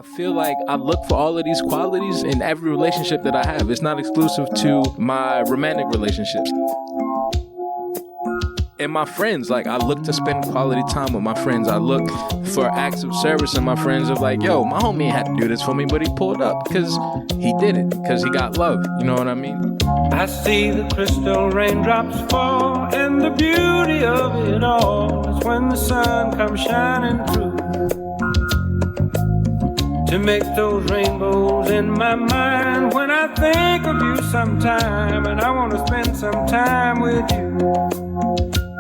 I feel like I look for all of these qualities in every relationship that I have. It's not exclusive to my romantic relationships. And my friends, like, I look to spend quality time with my friends. I look for acts of service in my friends of like, yo, my homie ain't had to do this for me, but he pulled up because he did it, because he got love. You know what I mean? I see the crystal raindrops fall, and the beauty of it all is when the sun comes shining through to make those rainbows in my mind when I think of you sometime, and I want to spend some time with you.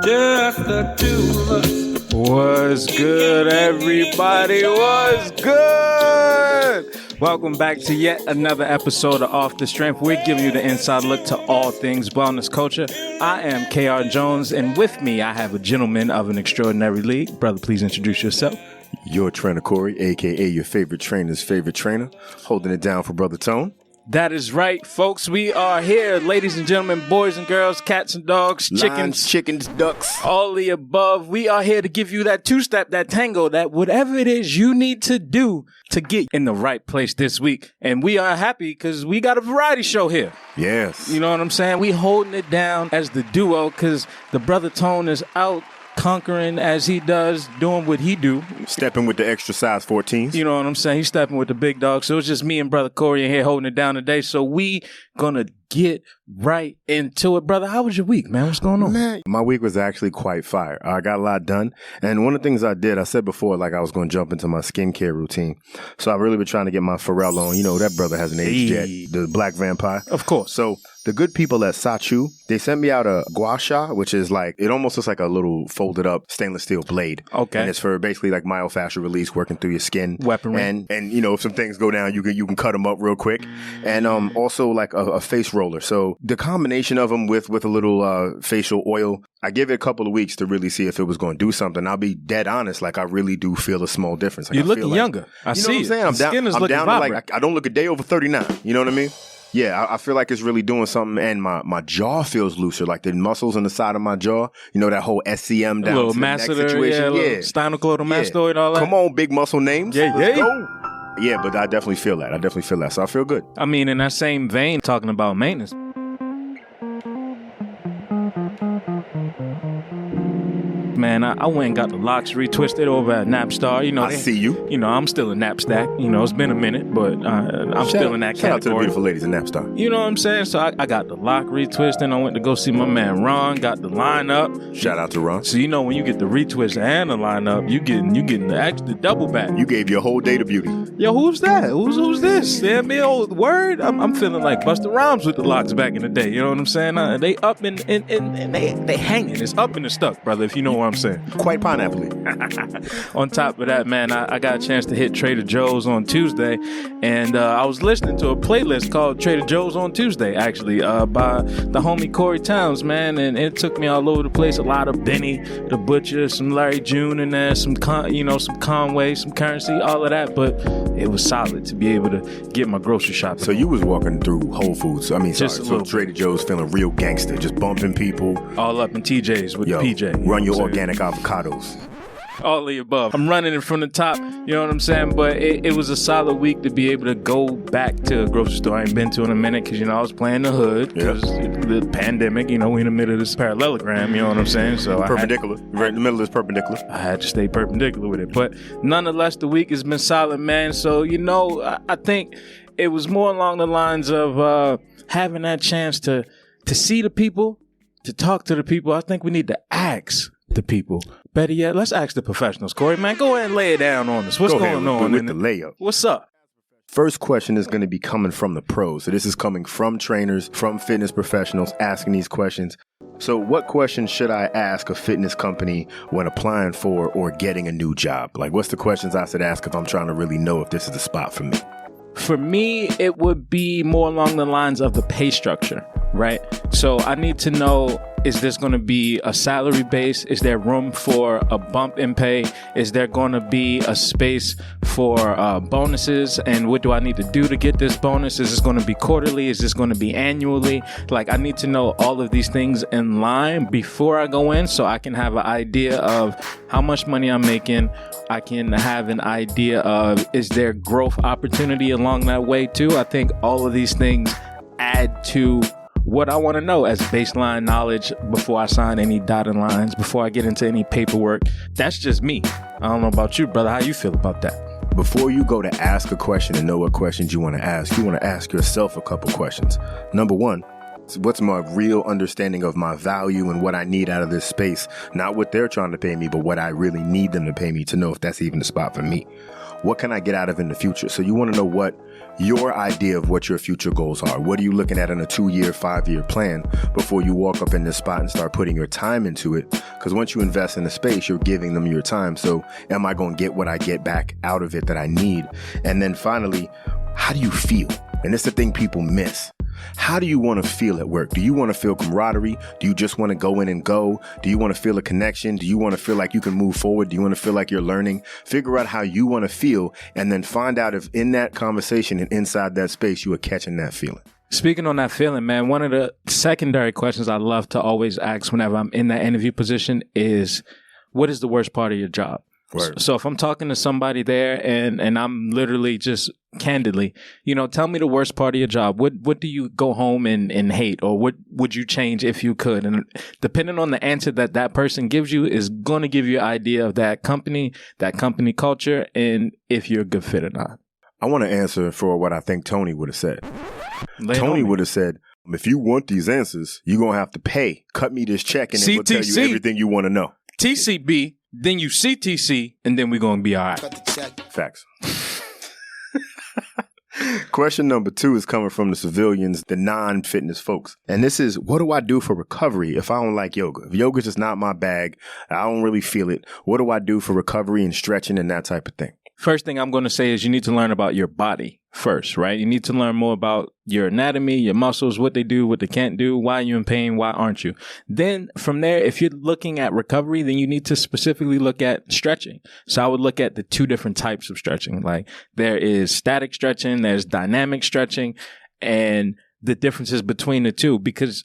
Just the two of us. Was good, everybody? Was good. Welcome back to yet another episode of Off the Strength. We're giving you the inside look to all things wellness culture. I am KR Jones, and with me, I have a gentleman of an extraordinary league. Brother, please introduce yourself. Your trainer, Corey, a.k.a. your favorite trainer's favorite trainer, holding it down for Brother Tone. That is right, folks. We are here, ladies and gentlemen, boys and girls, cats and dogs, chickens, ducks, all the above. We are here to give you that two-step, that tango, that whatever it is you need to do to get in the right place this week. And we are happy because we got a variety show here. Yes. You know what I'm saying? We holding it down as the duo because the Brother Tone is out conquering as he does, doing what he do. Stepping with the extra size 14s. You know what I'm saying? He's stepping with the big dog. So it's just me and Brother Corey in here holding it down today. So we gonna get right into it. Brother, how was your week, man? What's going on? Man, my week was actually quite fire. I got a lot done. And one of the things I did, I said before, like I was going to jump into my skincare routine. So I really been trying to get my Pharrell on. You know, that brother hasn't aged yet. The black vampire. Of course. So the good people at Sachu, they sent me out a gua sha, which is like, it almost looks like a little folded up stainless steel blade. Okay. And it's for basically like myofascial release, working through your skin. Weaponry. And you know, if some things go down, you can cut them up real quick. And also like a face roller. So the combination of them with a little facial oil, I give it a couple of weeks to really see if it was going to do something. I'll be dead honest, like I really do feel a small difference. Like, you're looking younger. I see. You know what I'm saying? I'm down to like, I don't look a day over 39. You know what I mean? Yeah, I feel like it's really doing something, and my jaw feels looser, like the muscles on the side of my jaw. You know, that whole SCM down to the neck situation. Yeah. Sternocleidomastoid, all that. Come on, big muscle names. Yeah, Let's go. Yeah, but I definitely feel that. So I feel good. I mean, in that same vein, talking about maintenance. Man, I went and got the locks retwisted over at Napstar. You know, I see you. You know, I'm still a Napstack. You know, it's been a minute, but I'm still in that category. Shout out to the beautiful ladies in Napstar. You know what I'm saying? So I got the lock retwisted. I went to go see my man Ron. Got the line up. Shout out to Ron. So you know, when you get the retwist and the line up, you getting the double back. You gave your whole day to beauty. Yo, who's that? Who's this? Yeah, me old word. I'm feeling like Busta Rhymes with the locks back in the day. You know what I'm saying? They up and they hanging. It's up and it's stuck, brother. If you know what I'm saying. Quite pineapple-y. On top of that, man, I got a chance to hit Trader Joe's on Tuesday, and I was listening to a playlist called Trader Joe's on Tuesday, actually, by the homie Corey Towns, man, and it took me all over the place. A lot of Benny the Butcher, some Larry June in there, some Conway, some Currency, all of that, but it was solid to be able to get my grocery shopping. So you was walking through Whole Foods. So Trader Joe's feeling real gangster, just bumping people. All up in TJ's with the PJ. Run your organic avocados. All the above. I'm running it from the top, you know what I'm saying? But it was a solid week to be able to go back to a grocery store I ain't been to in a minute because, you know, I was playing the hood because the pandemic, you know, we in the middle of this parallelogram, you know what I'm saying? So perpendicular. Right in the middle of this perpendicular. I had to stay perpendicular with it. But nonetheless, the week has been solid, man. So, you know, I think it was more along the lines of having that chance to see the people, to talk to the people. I think we need to ask the people. Better yet, let's ask the professionals. Corey, man, go ahead and lay it down on us. What's going on with the layup? What's up? First question is going to be coming from the pros. So this is coming from trainers, from fitness professionals asking these questions. So what questions should I ask a fitness company when applying for or getting a new job? Like, what's the questions I should ask if I'm trying to really know if this is the spot for me? For me, it would be more along the lines of the pay structure, right? So I need to know, is this going to be a salary base? Is there room for a bump in pay? Is there going to be a space for bonuses? And what do I need to do to get this bonus? Is this going to be quarterly? Is this going to be annually? Like, I need to know all of these things in line before I go in so I can have an idea of how much money I'm making, I can have an idea of, is there growth opportunity along that way too? I think all of these things add to what I want to know as baseline knowledge before I sign any dotted lines, before I get into any paperwork. That's just me. I don't know about you, brother. How you feel about that? Before you go to ask a question and know what questions you want to ask yourself a couple questions. Number one, what's my real understanding of my value and what I need out of this space? Not what they're trying to pay me, but what I really need them to pay me to know if that's even the spot for me. What can I get out of in the future? So you want to know what your idea of what your future goals are. What are you looking at in a 2-year, 5-year plan before you walk up in this spot and start putting your time into it? Because once you invest in the space, you're giving them your time. So am I going to get what I get back out of it that I need? And then finally, how do you feel? And it's the thing people miss. How do you want to feel at work? Do you want to feel camaraderie? Do you just want to go in and go? Do you want to feel a connection? Do you want to feel like you can move forward? Do you want to feel like you're learning? Figure out how you want to feel and then find out if in that conversation and inside that space, you are catching that feeling. Speaking on that feeling, man, one of the secondary questions I love to always ask whenever I'm in that interview position is, what is the worst part of your job? Word. So if I'm talking to somebody there and I'm literally just candidly, tell me the worst part of your job. What do you go home and hate, or what would you change if you could? And depending on the answer that person gives you is going to give you an idea of that company culture, and if you're a good fit or not. I want to answer for what I think Tony would have said. Tony would have said, if you want these answers, you're going to have to pay. Cut me this check and it will tell you everything you want to know. TCB. Then you CTC, and then we're going to be all right. Facts. Question number 2 is coming from the civilians, the non-fitness folks. And this is, what do I do for recovery if I don't like yoga? If yoga's just not my bag, I don't really feel it. What do I do for recovery and stretching and that type of thing? First thing I'm going to say is you need to learn about your body first, right? You need to learn more about your anatomy, your muscles, what they do, what they can't do, why are you in pain, why aren't you? Then from there, if you're looking at recovery, then you need to specifically look at stretching. So I would look at the 2 different types of stretching. Like there is static stretching, there's dynamic stretching, and the differences between the two, because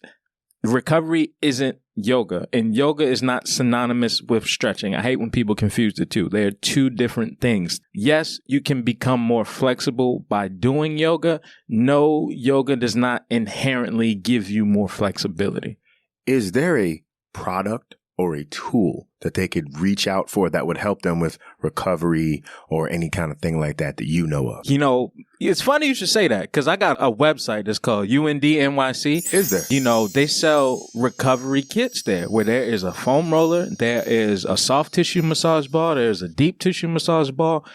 recovery isn't yoga, and yoga is not synonymous with stretching. I hate when people confuse the two. They are 2 different things. Yes, you can become more flexible by doing yoga. No, yoga does not inherently give you more flexibility. Is there a product or a tool that they could reach out for that would help them with recovery or any kind of thing like that you know of? It's funny you should say that, because I got a website that's called UND NYC. Is there? They sell recovery kits there, where there is a foam roller, there is a soft tissue massage ball, there's a deep tissue massage ball,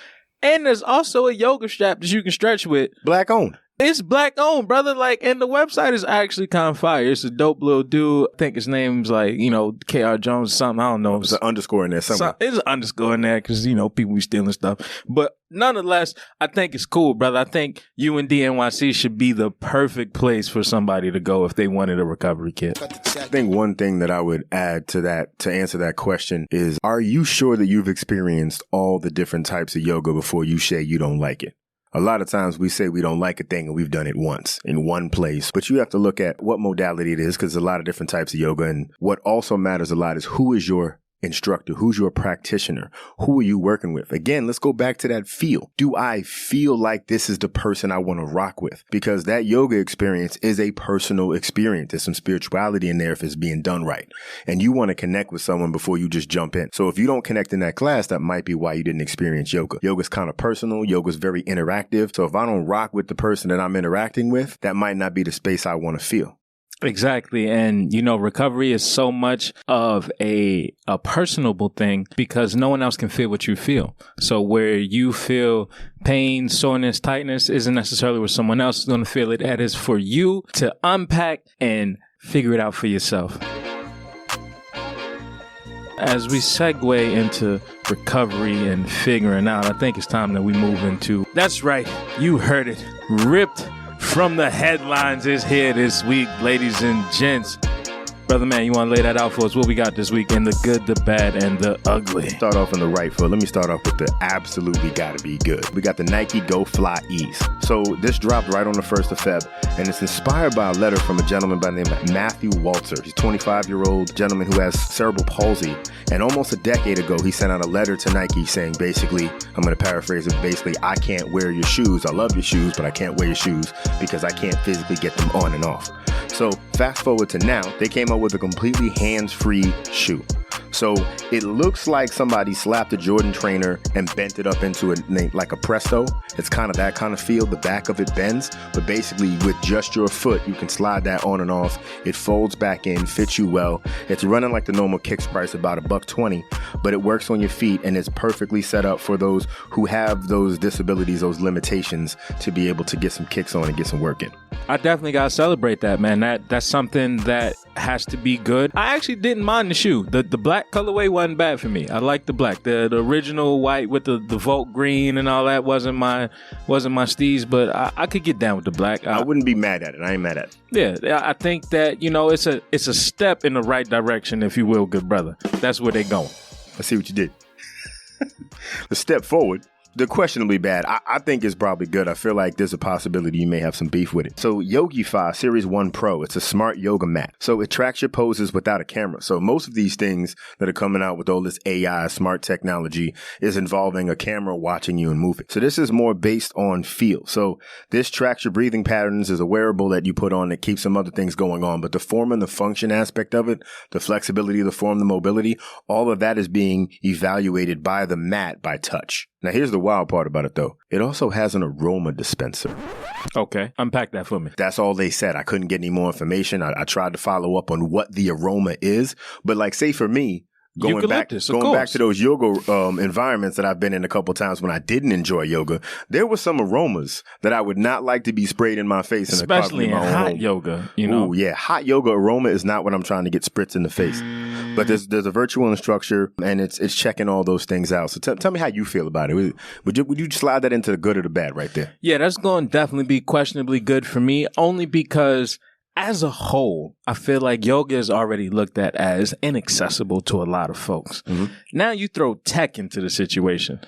and there's also a yoga strap that you can stretch with. Black owned. It's black owned, brother. And the website is actually kind of fire. It's a dope little dude. I think his name's KR Jones or something. I don't know. There's an underscore in there somewhere. There's an underscore in there because, people be stealing stuff. But nonetheless, I think it's cool, brother. I think UND NYC should be the perfect place for somebody to go if they wanted a recovery kit. I think one thing that I would add to that, to answer that question, is, are you sure that you've experienced all the different types of yoga before you say you don't like it? A lot of times we say we don't like a thing and we've done it once in one place, but you have to look at what modality it is, because there's a lot of different types of yoga. And what also matters a lot is, who is your instructor? Who's your practitioner? Who are you working with? Again, let's go back to that feel. Do I feel like this is the person I want to rock with? Because that yoga experience is a personal experience. There's some spirituality in there if it's being done right. And you want to connect with someone before you just jump in. So if you don't connect in that class, that might be why you didn't experience yoga. Yoga's kind of personal. Yoga's very interactive. So if I don't rock with the person that I'm interacting with, that might not be the space I want to feel. Exactly. And, recovery is so much of a personable thing, because no one else can feel what you feel. So where you feel pain, soreness, tightness isn't necessarily where someone else is going to feel it. That is for you to unpack and figure it out for yourself. As we segue into recovery and figuring out, I think it's time that we move into, that's right, you heard it, ripped from the headlines is here this week, ladies and gents. Brother man, you want to lay that out for us? What we got this week in the good, the bad, and the ugly? Start off on the right foot. Let me start off with the absolutely gotta be good. We got the Nike Go Fly Ease. So this dropped right on the 1st of Feb, and it's inspired by a letter from a gentleman by the name of Matthew Walter. He's a 25-year-old gentleman who has cerebral palsy, and almost a decade ago, he sent out a letter to Nike saying basically, I'm going to paraphrase it, basically, I can't wear your shoes. I love your shoes, but I can't wear your shoes because I can't physically get them on and off. So fast forward to now, they came up with a completely hands-free shoe. So it looks like somebody slapped a Jordan trainer and bent it up into like a Presto. It's kind of that kind of feel. The back of it bends, but basically with just your foot, you can slide that on and off. It folds back in, fits you well. It's running like the normal kicks price, about $120, but it works on your feet and it's perfectly set up for those who have those disabilities, those limitations, to be able to get some kicks on and get some work in. I definitely gotta celebrate that, man. That's something that has to be good. I actually didn't mind the shoe. The black colorway wasn't bad for me. I like the black. The original white with the Volt green and all that wasn't my steez, but I could get down with the black. I wouldn't be mad at it. I ain't mad at it. Yeah, I think that, it's a step in the right direction, if you will, good brother. That's where they're going. I see what you did. The step forward. The questionably bad, I think is probably good. I feel like there's a possibility you may have some beef with it. So YogiFi Series 1 Pro, it's a smart yoga mat. So it tracks your poses without a camera. So most of these things that are coming out with all this AI, smart technology, is involving a camera watching you and moving. So this is more based on feel. So this tracks your breathing patterns, is a wearable that you put on that keeps some other things going on. But the form and the function aspect of it, the flexibility of the form, the mobility, all of that is being evaluated by the mat by touch. Now, here's the wild part about it, though. It also has an aroma dispenser. Okay. Unpack that for me. That's all they said. I couldn't get any more information. I tried to follow up on what the aroma is. But like, say for me, going back to those yoga environments that I've been in a couple times when I didn't enjoy yoga, there were some aromas that I would not like to be sprayed in my face. Especially in hot yoga, Ooh, yeah. Hot yoga aroma is not what I'm trying to get spritzed in the face. But there's a virtual instructor, and it's checking all those things out. So tell me how you feel about it. Would you slide that into the good or the bad right there? Yeah, that's going to definitely be questionably good for me, only because as a whole, I feel like yoga is already looked at as inaccessible to a lot of folks. Mm-hmm. Now you throw tech into the situation.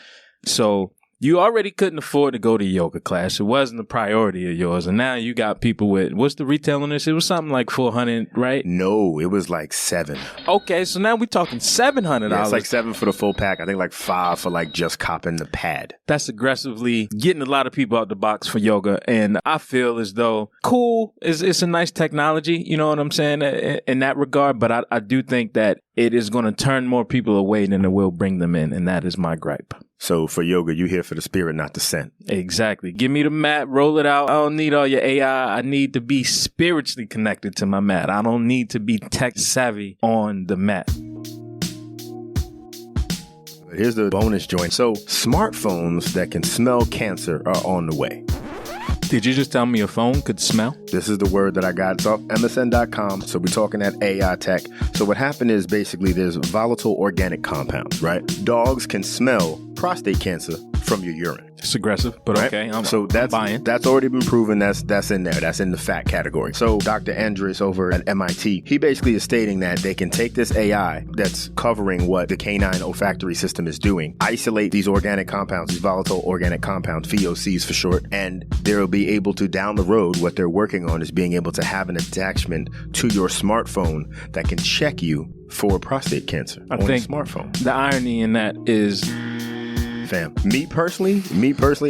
So you already couldn't afford to go to yoga class. It wasn't a priority of yours. And now you got people with, what's the retail on this? It was something like $400, right? No, it was like $700. Okay, so now we're talking $700. Yeah, it's like $700 for the full pack. I think like $500 for like just copping the pad. That's aggressively getting a lot of people out the box for yoga. And I feel as though cool, it's a nice technology, you know what I'm saying, in that regard. But I do think that it is going to turn more people away than it will bring them in. And that is my gripe. So for yoga, you here for the spirit, not the scent. Exactly. Give me the mat, roll it out. I don't need all your AI. I need to be spiritually connected to my mat. I don't need to be tech savvy on the mat. Here's the bonus joint. So smartphones that can smell cancer are on the way. Did you just tell me your phone could smell? This is the word that I got. It's off MSN.com. So we're talking that AI tech. So what happened is basically there's volatile organic compounds, right? Dogs can smell prostate cancer from your urine. It's aggressive, but right? Okay. I'm buying. That's already been proven. That's in there. That's in the fact category. So Dr. Andres over at MIT, he basically is stating that they can take this AI that's covering what the canine olfactory system is doing, isolate these organic compounds, these volatile organic compounds, VOCs for short, and they'll be able to, down the road, what they're working on is being able to have an attachment to your smartphone that can check you for prostate cancer on your smartphone. The irony in that is, fam, me personally,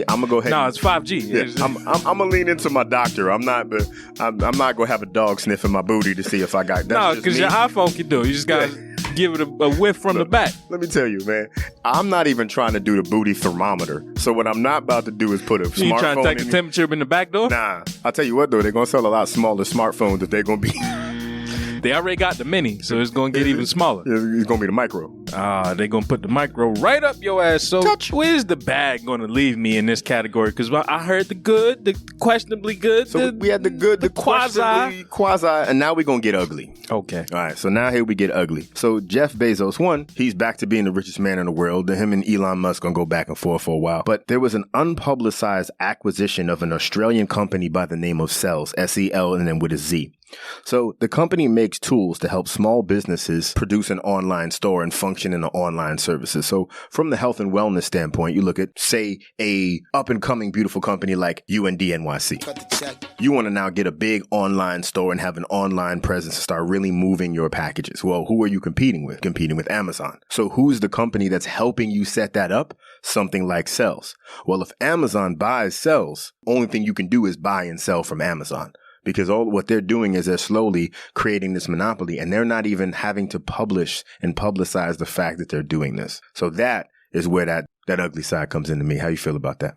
I'm gonna go ahead. No, it's 5G. Yeah, I'm gonna lean into my doctor. I'm not gonna have a dog sniffing my booty to see if I got. No, because your iPhone can do it. You just gotta give it a whiff from the back. Let me tell you, man. I'm not even trying to do the booty thermometer. So what I'm not about to do is put a smartphone. You trying to take the temperature in the back door? Nah. I'll tell you what though, they're gonna sell a lot smaller smartphones that they're gonna be. They already got the mini, so it's going to get even smaller. It's going to be the micro. They're going to put the micro right up your ass. So where's the bad going to leave me in this category? Because I heard the good, the questionably good. So we had the good, the quasi, and now we're going to get ugly. Okay. All right, so now here we get ugly. So Jeff Bezos, he's back to being the richest man in the world. Him and Elon Musk going to go back and forth for a while. But there was an unpublicized acquisition of an Australian company by the name of Cells, S-E-L, and then with a Z. So the company makes tools to help small businesses produce an online store and function in the online services. So from the health and wellness standpoint, you look at, say, a up and coming beautiful company like UND NYC. You want to now get a big online store and have an online presence and start really moving your packages. Well, who are you competing with? Competing with Amazon. So who's the company that's helping you set that up? Something like Sells. Well, if Amazon buys Sells, only thing you can do is buy and sell from Amazon. Because all what they're doing is they're slowly creating this monopoly, and they're not even having to publish and publicize the fact that they're doing this. So that is where that ugly side comes into me. How you feel about that?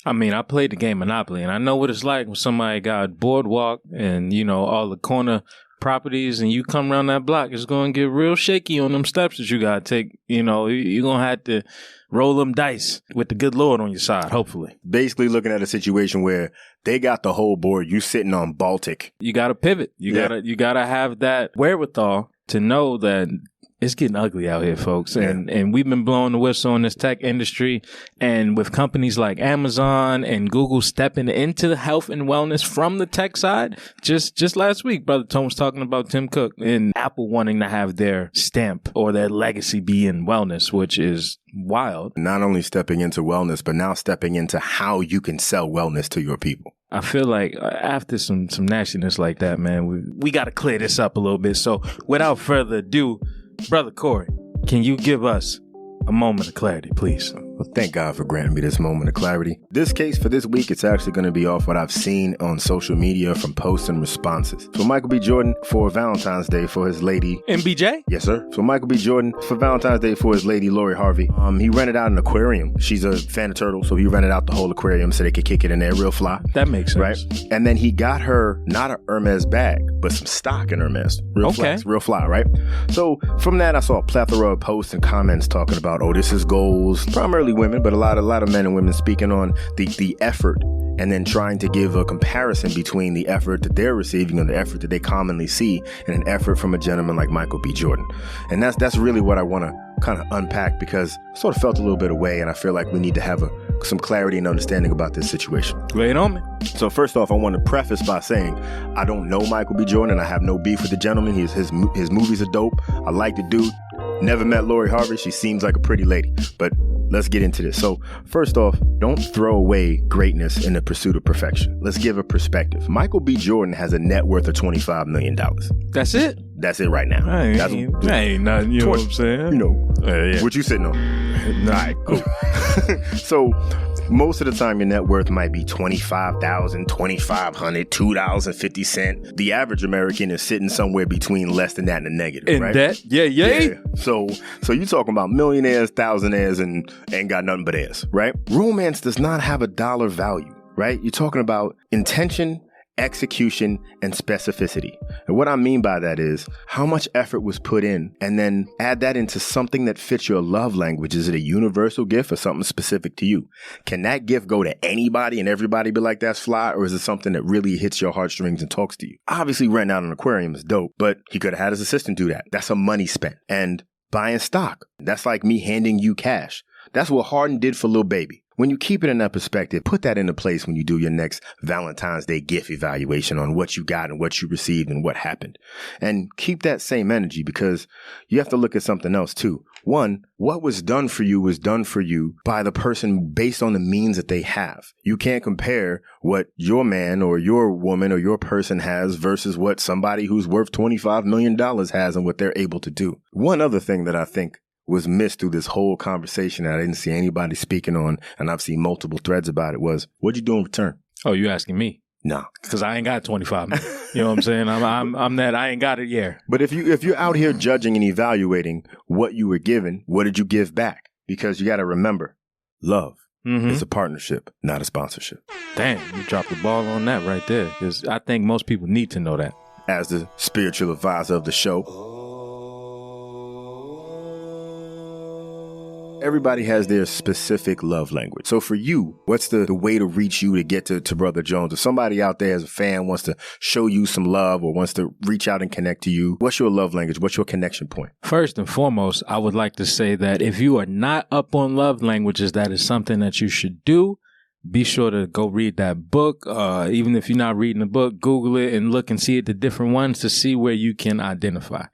I mean, I played the game Monopoly, and I know what it's like when somebody got Boardwalk and, you know, all the corner properties, and you come around that block, it's going to get real shaky on them steps that you got to take. You know, you're going to have to roll them dice with the good Lord on your side, hopefully. Basically looking at a situation where they got the whole board, you sitting on Baltic. You got to pivot. You gotta have that wherewithal to know that it's getting ugly out here, folks. And we've been blowing the whistle in this tech industry. And with companies like Amazon and Google stepping into the health and wellness from the tech side, just last week, Brother Tom was talking about Tim Cook and Apple wanting to have their stamp or their legacy be in wellness, which is wild. Not only stepping into wellness, but now stepping into how you can sell wellness to your people. I feel like after some nastiness like that, man, we got to clear this up a little bit. So without further ado, Brother Corey, can you give us a moment of clarity, please? Well, thank God for granting me this moment of clarity. This case for this week, it's actually going to be off what I've seen on social media from posts and responses. So Michael B. Jordan for Valentine's Day for his lady. MBJ? Yes, sir. So Michael B. Jordan for Valentine's Day for his lady, Lori Harvey. He rented out an aquarium. She's a fan of turtles, so he rented out the whole aquarium so they could kick it in there real fly. That makes sense. Right? And then he got her not a Hermes bag, but some stock in Hermes. Real flex, real fly, right? So from that, I saw a plethora of posts and comments talking about, oh, this is goals. Primarily women, but a lot of men and women speaking on the effort and then trying to give a comparison between the effort that they're receiving and the effort that they commonly see in an effort from a gentleman like Michael B. Jordan. And that's really what I want to kind of unpack, because I sort of felt a little bit away, and I feel like we need to have some clarity and understanding about this situation. Lay it on me. So first off, I want to preface by saying I don't know Michael B. Jordan. I have no beef with the gentleman. His movies are dope. I like the dude. Never met Lori Harvey. She seems like a pretty lady. But let's get into this. So first off, don't throw away greatness in the pursuit of perfection. Let's give a perspective. Michael B. Jordan has a net worth of $25 million. That's it? That's it right now. Ain't nothing, you know what I'm saying? You know, yeah. What you sitting on? All right, cool. So most of the time your net worth might be $25,000, $2,500, $2.50. The average American is sitting somewhere between less than that and a negative, in right? debt? Yeah. So you talking about millionaires, thousandaires, and ain't got nothing but airs, right? Romance does not have a dollar value, right? You're talking about intention, execution, and specificity. And what I mean by that is how much effort was put in, and then add that into something that fits your love language. Is it a universal gift or something specific to you? Can that gift go to anybody and everybody be like, that's fly? Or is it something that really hits your heartstrings and talks to you? Obviously, renting out an aquarium is dope, but he could have had his assistant do that. That's some money spent. And buying stock, that's like me handing you cash. That's what Harden did for Lil Baby. When you keep it in that perspective, put that into place when you do your next Valentine's Day gift evaluation on what you got and what you received and what happened. And keep that same energy, because you have to look at something else too. One, what was done for you was done for you by the person based on the means that they have. You can't compare what your man or your woman or your person has versus what somebody who's worth $25 million has and what they're able to do. One other thing that I think was missed through this whole conversation that I didn't see anybody speaking on, and I've seen multiple threads about it, was, what'd you do in return? Oh, you asking me? No. Because I ain't got 25 million. You know what I'm saying? I'm that. I ain't got it yet. But if you're out here judging and evaluating what you were given, what did you give back? Because you got to remember, love is a partnership, not a sponsorship. Damn, you dropped the ball on that right there. Because I think most people need to know that. As the spiritual advisor of the show, everybody has their specific love language. So for you, what's the way to reach you to get to Brother Jones? If somebody out there as a fan wants to show you some love or wants to reach out and connect to you, what's your love language? What's your connection point? First and foremost, I would like to say that if you are not up on love languages, that is something that you should do. be sure to go read that book. Even if you're not reading the book, Google it and look and see at the different ones to see where you can identify.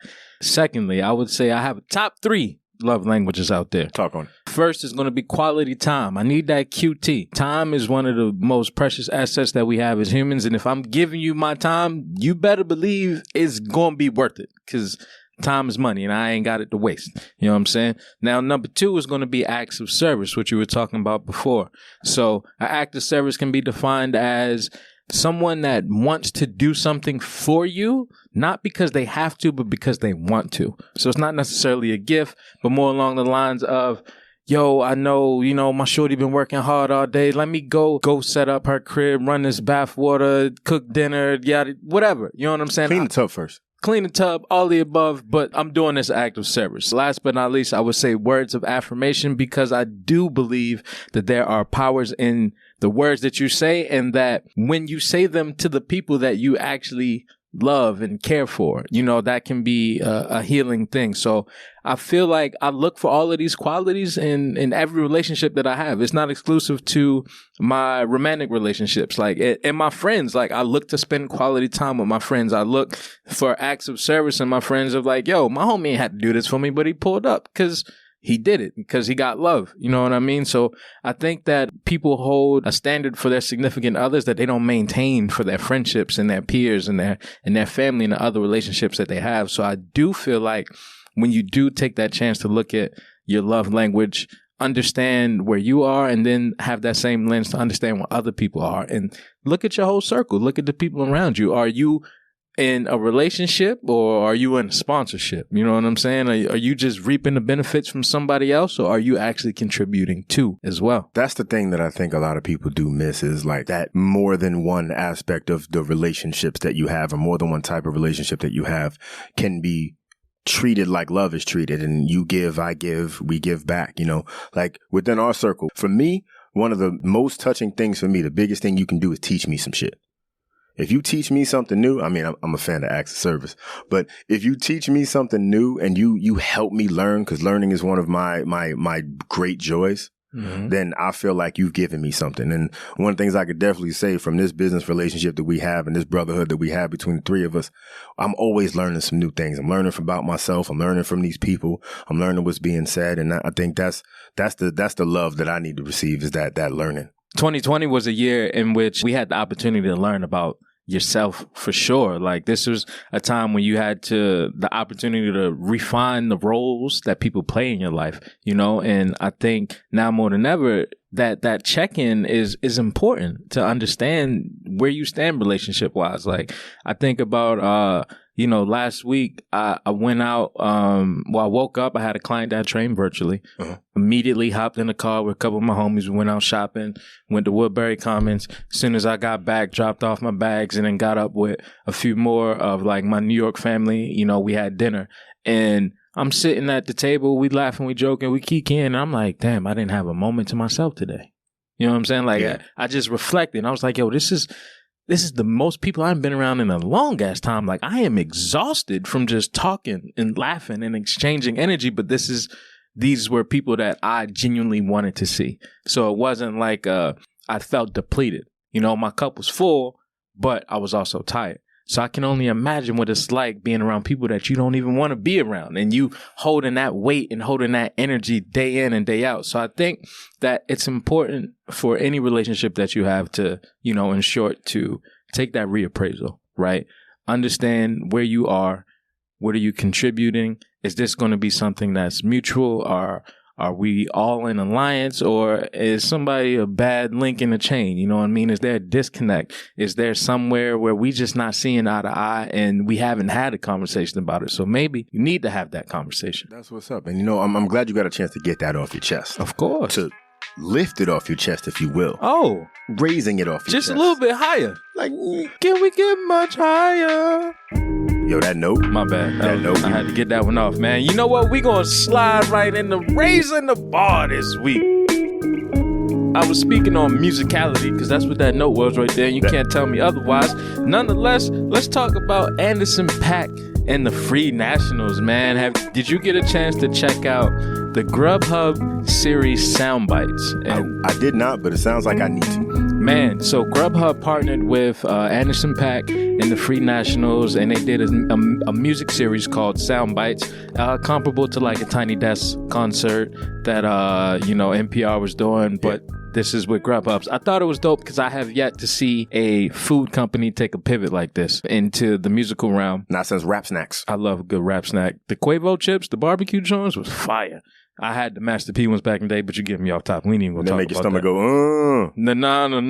Secondly, I would say I have a top 3 love languages out there. Talk on it. First is going to be quality time. I need that QT. Time is one of the most precious assets that we have as humans. And if I'm giving you my time, you better believe it's going to be worth it, because time is money and I ain't got it to waste. You know what I'm saying? Now, number 2 is going to be acts of service, which you were talking about before. So an act of service can be defined as someone that wants to do something for you, not because they have to, but because they want to. So it's not necessarily a gift, but more along the lines of, yo, I know, my shorty been working hard all day. Let me go set up her crib, run this bath water, cook dinner, yada, whatever. You know what I'm saying? Clean the tub first. Clean the tub, all the above, but I'm doing this act of service. Last but not least, I would say words of affirmation, because I do believe that there are powers in the words that you say, and that when you say them to the people that you actually love and care for, that can be a healing thing. So I feel like I look for all of these qualities in every relationship that I have. It's not exclusive to my romantic relationships. Like, and my friends, like, I look to spend quality time with my friends. I look for acts of service, and my friends are like, yo, my homie ain't had to do this for me, but he pulled up because he did it, because he got love. You know what I mean? So I think that people hold a standard for their significant others that they don't maintain for their friendships and their peers and their family and the other relationships that they have. So I do feel like when you do take that chance to look at your love language, understand where you are, and then have that same lens to understand what other people are, and look at your whole circle. Look at the people around you. Are you in a relationship, or are you in a sponsorship? You know what I'm saying? Are you just reaping the benefits from somebody else, or are you actually contributing to as well? That's the thing that I think a lot of people do miss, is like that more than one aspect of the relationships that you have, or more than one type of relationship that you have, can be treated like love is treated, and you give, I give, we give back, like within our circle. For me, one of the most touching things for me, the biggest thing you can do is teach me some shit. If you teach me something new, I mean, I'm a fan of acts of service, but if you teach me something new and you help me learn, because learning is one of my great joys, then I feel like you've given me something. And one of the things I could definitely say from this business relationship that we have and this brotherhood that we have between the 3 of us, I'm always learning some new things. I'm learning about myself. I'm learning from these people. I'm learning what's being said. And I think that's the love that I need to receive, is that learning. 2020 was a year in which we had the opportunity to learn about yourself, for sure. Like, this was a time when you had the opportunity to refine the roles that people play in your life, and I think now more than ever that check-in is important to understand where you stand relationship wise. Like, I think about last week I went out, I woke up, I had a client that I trained virtually. Immediately hopped in the car with a couple of my homies. We went out shopping, went to Woodbury Commons. As soon as I got back, dropped off my bags, and then got up with a few more of like my New York family. We had dinner, and I'm sitting at the table, we laughing, we joking, we kikiing, and I'm like, damn, I didn't have a moment to myself today. You know what I'm saying? Like, yeah. I just reflected. I was like, yo, this is the most people I've been around in a long ass time. Like, I am exhausted from just talking and laughing and exchanging energy, but these were people that I genuinely wanted to see. So it wasn't like I felt depleted. My cup was full, but I was also tired. So I can only imagine what it's like being around people that you don't even want to be around, and you holding that weight and holding that energy day in and day out. So I think that it's important for any relationship that you have to, in short, to take that reappraisal, right? Understand where you are. What are you contributing? Is this going to be something that's mutual? Are we all in alliance, or is somebody a bad link in the chain? You know what I mean? Is there a disconnect? Is there somewhere where we just not seeing eye to eye and we haven't had a conversation about it? So maybe you need to have that conversation. That's what's up. And I'm glad you got a chance to get that off your chest. Of course. To lift it off your chest, if you will. Oh. Raising it off your chest. Just a little bit higher. Like, can we get much higher? Yo, that note. My bad. I had to get that one off, man. You know what? We gonna slide right into raising the bar this week. I was speaking on musicality because that's what that note was right there. You can't tell me otherwise. Nonetheless, let's talk about Anderson .Paak and the Free Nationals, man. Did you get a chance to check out the Grubhub series Sound Bites. And I did not, but it sounds like I need to. man, so Grubhub partnered with Anderson .Paak and the Free Nationals, and they did a music series called Sound Bites, comparable to like a Tiny Desk concert that NPR was doing, but this is with Grubhubs. I thought it was dope because I have yet to see a food company take a pivot like this into the musical realm. Not since Rap Snacks. I love a good rap snack. The Quavo chips, the barbecue joints was fire. I had the Master P ones back in the day, but you get me off top. We ain't even gonna talk about that. They make your stomach go,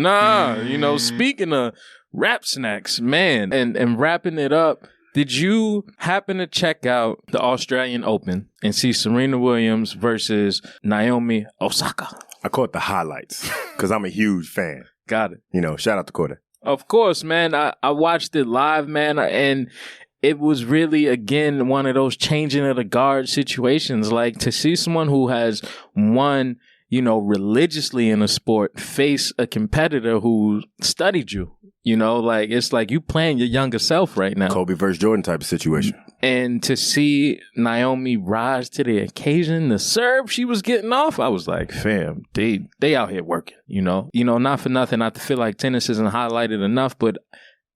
Nah. Speaking of rap snacks, man, and wrapping it up, did you happen to check out the Australian Open and see Serena Williams versus Naomi Osaka? I caught the highlights because I'm a huge fan. Got it. Shout out to Corda. Of course, man. I watched it live, man, and it was really, again, one of those changing of the guard situations. Like, to see someone who has won, religiously in a sport face a competitor who studied you. It's like you playing your younger self right now. Kobe versus Jordan type of situation. And to see Naomi rise to the occasion, the serve she was getting off, I was like, fam, they out here working, not for nothing. I feel like tennis isn't highlighted enough, but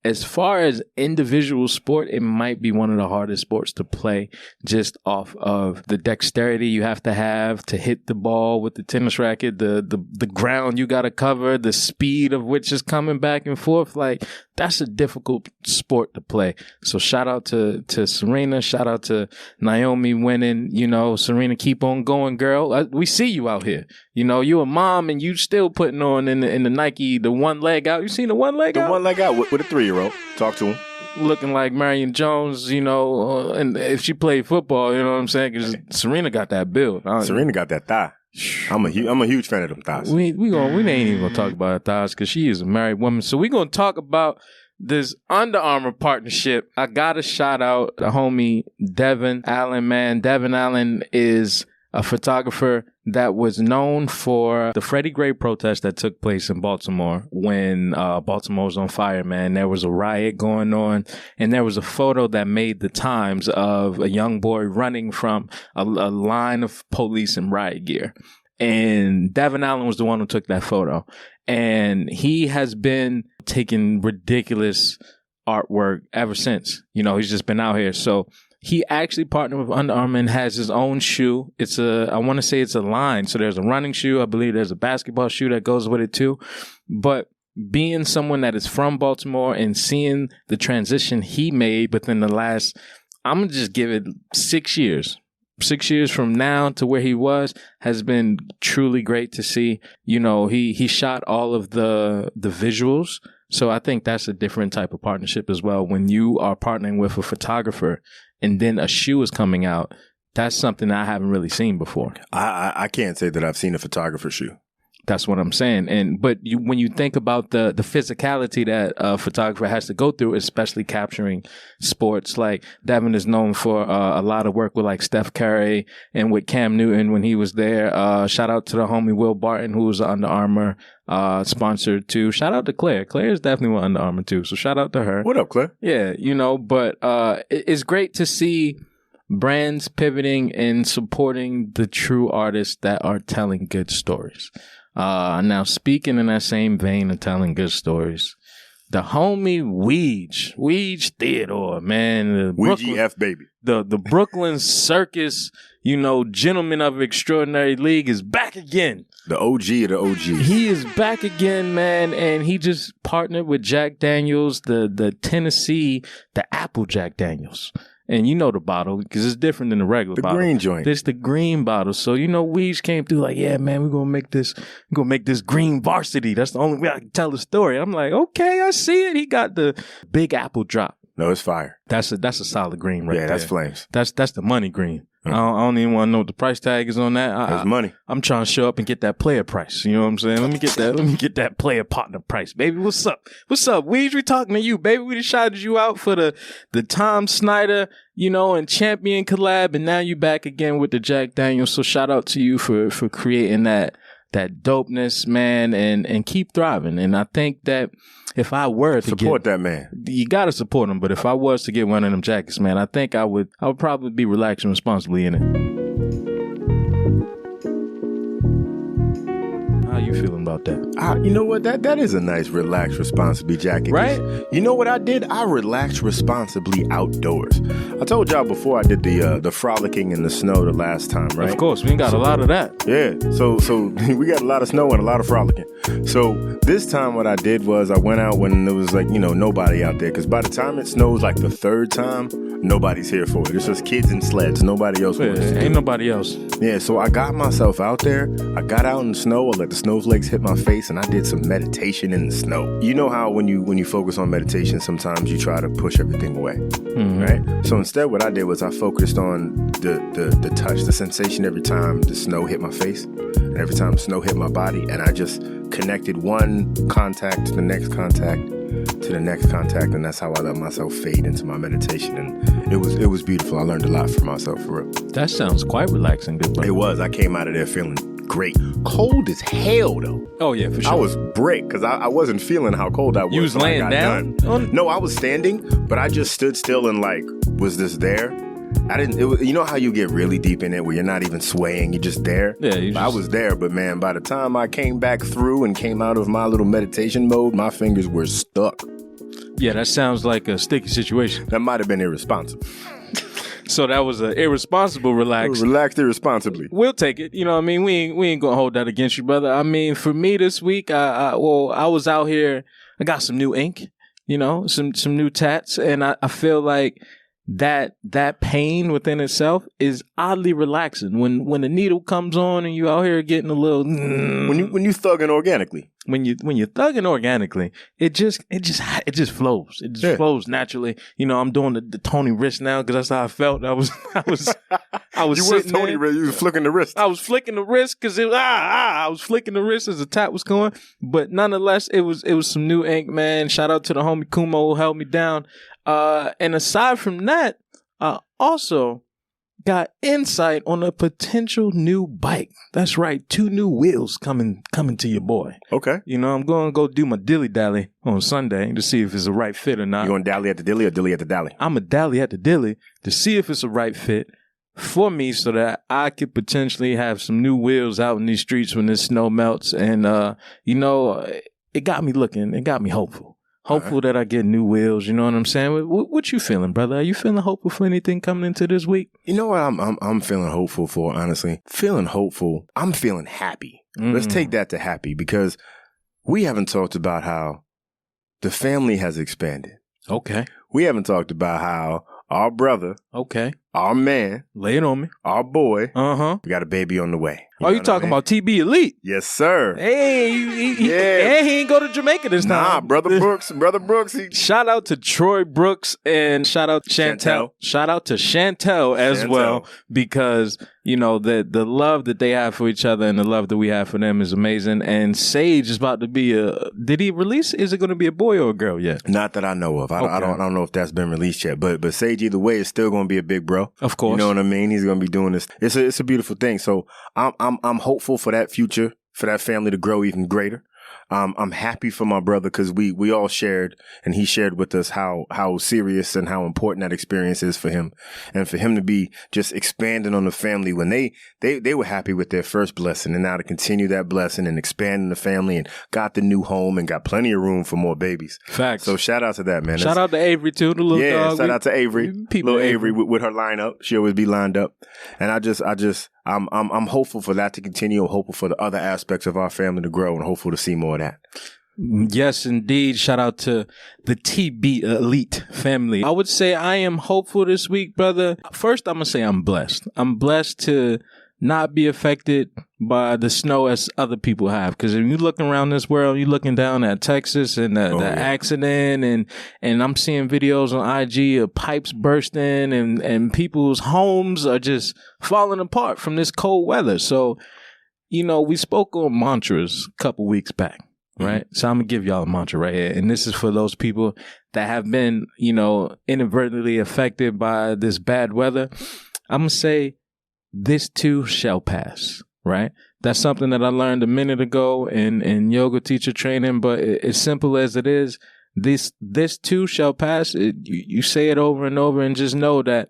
as far as individual sport, it might be one of the hardest sports to play just off of the dexterity you have to hit the ball with the tennis racket, the ground you got to cover, the speed of which is coming back and forth. Like, that's a difficult sport to play. So shout out to Serena. Shout out to Naomi winning. Serena, keep on going, girl. We see you out here. You a mom and you still putting on in the Nike, the one leg out. You seen the one leg out? The one leg out with a 3-year-old. Talk to him. Looking like Marion Jones, and if she played football, you know what I'm saying? Because Serena got that build. Serena got that thigh. I'm a huge fan of them thighs. We ain't even gonna talk about her thighs because she is a married woman. So we gonna talk about this Under Armour partnership. I gotta shout out the homie Devin Allen, man. Devin Allen is a photographer that was known for the Freddie Gray protest that took place in Baltimore when Baltimore was on fire, man. There was a riot going on, and there was a photo that made the Times of a young boy running from a line of police in riot gear. And Devin Allen was the one who took that photo. And he has been taking ridiculous artwork ever since. He's just been out here. So he actually partnered with Under Armour and has his own shoe. I want to say it's a line. So there's a running shoe. I believe there's a basketball shoe that goes with it too. But being someone that is from Baltimore and seeing the transition he made within the last, I'm going to just give it 6 years. 6 years from now to where he was has been truly great to see. He shot all of the visuals. So I think that's a different type of partnership as well. When you are partnering with a photographer and then a shoe is coming out, that's something I haven't really seen before. I can't say that I've seen a photographer shoe. That's what I'm saying. But when you think about the physicality that a photographer has to go through, especially capturing sports, like Devin is known for a lot of work with like Steph Curry and with Cam Newton when he was there. Shout out to the homie Will Barton, who was Under Armour sponsor too. Shout out to Claire. Claire is definitely with Under Armour too. So shout out to her. What up, Claire? Yeah, but it's great to see brands pivoting and supporting the true artists that are telling good stories. Now, speaking in that same vein of telling good stories, the homie Weege Theodore, man. Weege F, baby. The Brooklyn Circus, Gentlemen of Extraordinary League is back again. The OG of the OGs. He is back again, man, and he just partnered with Jack Daniels, the Tennessee, the Apple Jack Daniels. And the bottle, because it's different than the regular bottle. The green joint. It's the green bottle. So, Weege came through like, yeah, man, we're going to make this green varsity. That's the only way I can tell the story. I'm like, okay, I see it. He got the Big Apple drop. No, it's fire. That's a solid green right there. Yeah, that's flames. That's the money green. I don't even want to know what the price tag is on that. That's money. I'm trying to show up and get that player price. You know what I'm saying? Let me get that player partner price, baby. What's up? Weege, we talking to you, baby. We just shouted you out for the Tom Snyder, and Champion collab, and now you back again with the Jack Daniels. So shout out to you for creating that dopeness, man, and keep thriving. And I think that if I were to support that man, you got to support him. But if I was to get one of them jackets, man, I think I would probably be relaxing responsibly in it. you feeling about that? You know what? That is a nice relaxed responsibly jacket. Right? You know what I did? I relaxed responsibly outdoors. I told y'all before I did the frolicking in the snow the last time, right? Of course, we got a lot of that. Yeah. So we got a lot of snow and a lot of frolicking. So this time what I did was I went out when there was nobody out there, because by the time it snows like the third time, nobody's here for it. It's just kids and sleds. Nobody else wants to. Ain't nobody else. Yeah, so I got myself out there. I got out in the snow. I let the snowflakes hit my face, and I did some meditation in the snow. You know how when you focus on meditation, sometimes you try to push everything away, right? So instead, what I did was I focused on the touch, the sensation every time the snow hit my face, and every time the snow hit my body, and I just connected one contact to the next contact to the next contact, and that's how I let myself fade into my meditation, and it was beautiful. I learned a lot for myself, for real. That sounds quite relaxing, good brother. It was. I came out of there feeling great. Cold as hell, though. Oh, yeah, for sure. I was brick, because I wasn't feeling how cold I was. You was laying down? No, I was standing, but I just stood still and was this there? I didn't. You know how you get really deep in it where you're not even swaying, you're just there. Yeah, I was there, but man, by the time I came back through and came out of my little meditation mode, my fingers were stuck. Yeah, that sounds like a sticky situation. That might have been irresponsible. So that was an irresponsible relax. Relaxed irresponsibly. We'll take it. You know what I mean? We ain't gonna hold that against you, brother. I mean, for me this week, I was out here. I got some new ink. Some new tats, and I feel like that pain within itself is oddly relaxing. When the needle comes on and you out here getting a little when you thugging organically. When you're thugging organically, it just flows. It just flows naturally. I'm doing the Tony wrist now because that's how I felt. I was you was Tony wrist. You was flicking the wrist. I was flicking the wrist because I was flicking the wrist as the tap was going. But nonetheless, it was some new ink, man. Shout out to the homie Kumo who held me down. And aside from that, I also got insight on a potential new bike. That's right, 2 new wheels coming to your boy. Okay. I'm going to go do my dilly-dally on Sunday to see if it's a right fit or not. You going to dally at the dilly or dilly at the dally? I'm a dally at the dilly to see if it's a right fit for me so that I could potentially have some new wheels out in these streets when this snow melts. And, it got me looking. It got me hopeful. Hopeful that I get new wheels, you know what I'm saying? What you feeling, brother? Are you feeling hopeful for anything coming into this week? You know what I'm feeling hopeful for, honestly? Feeling hopeful. I'm feeling happy. Let's take that to happy, because we haven't talked about how the family has expanded. Okay. We haven't talked about how our brother, our man, lay it on me, our boy, we got a baby on the way. You talking about TB Elite? Yes, sir. Hey, he ain't go to Jamaica this time. Nah, brother Brooks. Shout out to Troy Brooks and shout out to Chantel. Shout out to Chantel as well, because the love that they have for each other and the love that we have for them is amazing. And Sage is about to be did he release? Is it going to be a boy or a girl yet? Not that I know of. I don't know if that's been released yet. But Sage, either way, is still going to be a big bro. Of course. You know what I mean? He's going to be doing this. It's a beautiful thing. So I'm hopeful for that future, for that family to grow even greater. I'm happy for my brother because we all shared, and he shared with us how serious and how important that experience is for him, and for him to be just expanding on the family when they were happy with their first blessing, and now to continue that blessing and expanding the family and got the new home and got plenty of room for more babies. Facts. So shout out to that, man. Shout out to Avery too, the little dog. Shout out to Avery, little Avery with her lineup. She always be lined up, and I'm hopeful for that to continue. I'm hopeful for the other aspects of our family to grow, and hopeful to see more of that. Yes, indeed. Shout out to the TB Elite family. I would say I am hopeful this week, brother. First, I'm going to say I'm blessed. I'm blessed to not be affected by the snow as other people have. Because when you look around this world, you're looking down at Texas and the accident, and I'm seeing videos on IG of pipes bursting and people's homes are just falling apart from this cold weather. So, we spoke on mantras a couple weeks back. Right. So I'm going to give y'all a mantra right here. And this is for those people that have been, inadvertently affected by this bad weather. I'm going to say, this too shall pass. Right. That's something that I learned a minute ago in yoga teacher training. But as simple as it is, this too shall pass. You say it over and over and just know that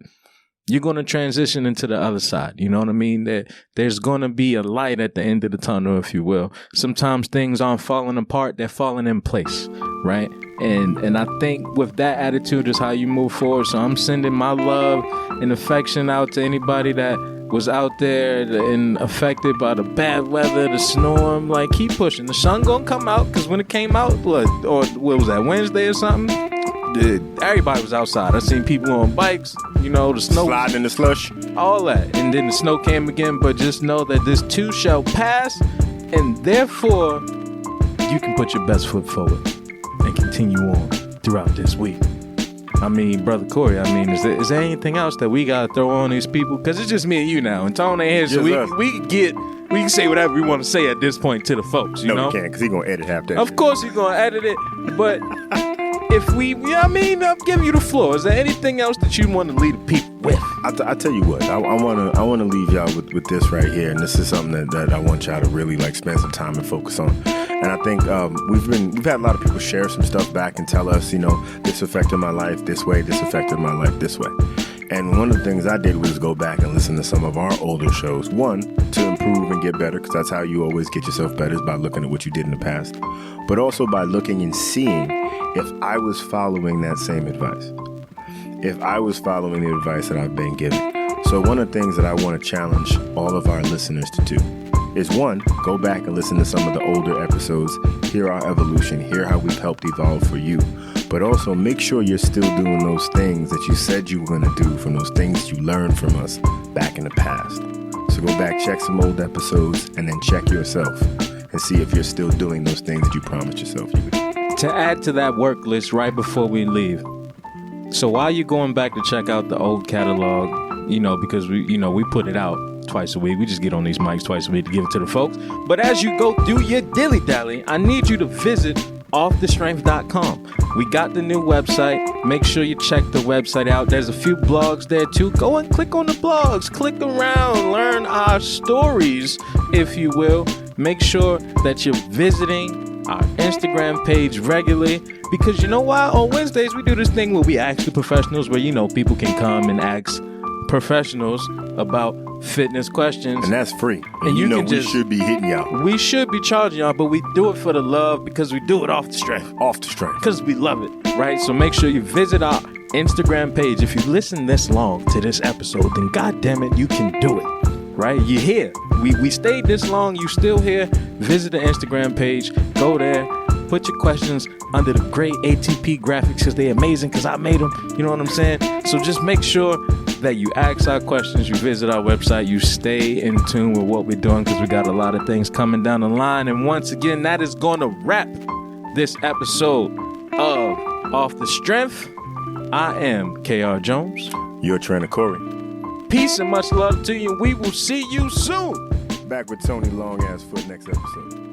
you're going to transition into the other side. You know what I mean? There's going to be a light at the end of the tunnel, if you will. Sometimes things aren't falling apart. They're falling in place, right? And I think with that attitude is how you move forward. So I'm sending my love and affection out to anybody that was out there and affected by the bad weather, the storm. Like, keep pushing. The sun gonna come out, because when it came out, what was that, Wednesday or something? Everybody was outside. I seen people on bikes, the snow. Sliding in the slush. All that. And then the snow came again, but just know that this too shall pass, and therefore, you can put your best foot forward and continue on throughout this week. I mean, Brother Corey, is there anything else that we got to throw on these people? Because it's just me and you now, and Tone ain't here, so we can say whatever we want to say at this point to the folks, you know? No, we can't, because he's going to edit half that. Of course he's going to edit it, but if I'm giving you the floor. Is there anything else that you want to leave the people with? I tell you what, I want to leave y'all with this right here, and this is something that I want y'all to really spend some time and focus on. And I think we've had a lot of people share some stuff back and tell us, this affected my life this way, this affected my life this way. And one of the things I did was go back and listen to some of our older shows. One, to improve and get better, because that's how you always get yourself better, is by looking at what you did in the past. But also by looking and seeing if I was following that same advice. If I was following the advice that I've been given. So one of the things that I want to challenge all of our listeners to do is, one, go back and listen to some of the older episodes, hear our evolution, hear how we've helped evolve for you. But also make sure you're still doing those things that you said you were going to do from those things you learned from us back in the past. So go back, check some old episodes, and then check yourself and see if you're still doing those things that you promised yourself you would do. To add to that work list right before we leave, so while you're going back to check out the old catalog, because we put it out twice a week. We just get on these mics twice a week to give it to the folks. But as you go do your dilly-dally, I need you to visit offthestrength.com. We got the new website. Make sure you check the website out. There's a few blogs there too. Go and click on the blogs. Click around. Learn our stories, if you will. Make sure that you're visiting our Instagram page regularly, because you know why? On Wednesdays, we do this thing where we ask the professionals, where, people can come and ask professionals about fitness questions. And that's free. And we should be hitting y'all. We should be charging y'all, but we do it for the love, because we do it off the strength. Off the strength. Because we love it, right? So make sure you visit our Instagram page. If you listen this long to this episode, then goddamn it, you can do it, right? You're here. We stayed this long. You still here. Visit the Instagram page. Go there. Put your questions under the great ATP graphics, because they're amazing, because I made them. You know what I'm saying? So just make sure that you ask our questions, you visit our website, you stay in tune with what we're doing, because we got a lot of things coming down the line. And once again, that is going to wrap this episode of Off the Strength. I am KR Jones. Your trainer, Corey. Peace and much love to you. We will see you soon. Back with Tony Long Ass Foot next episode.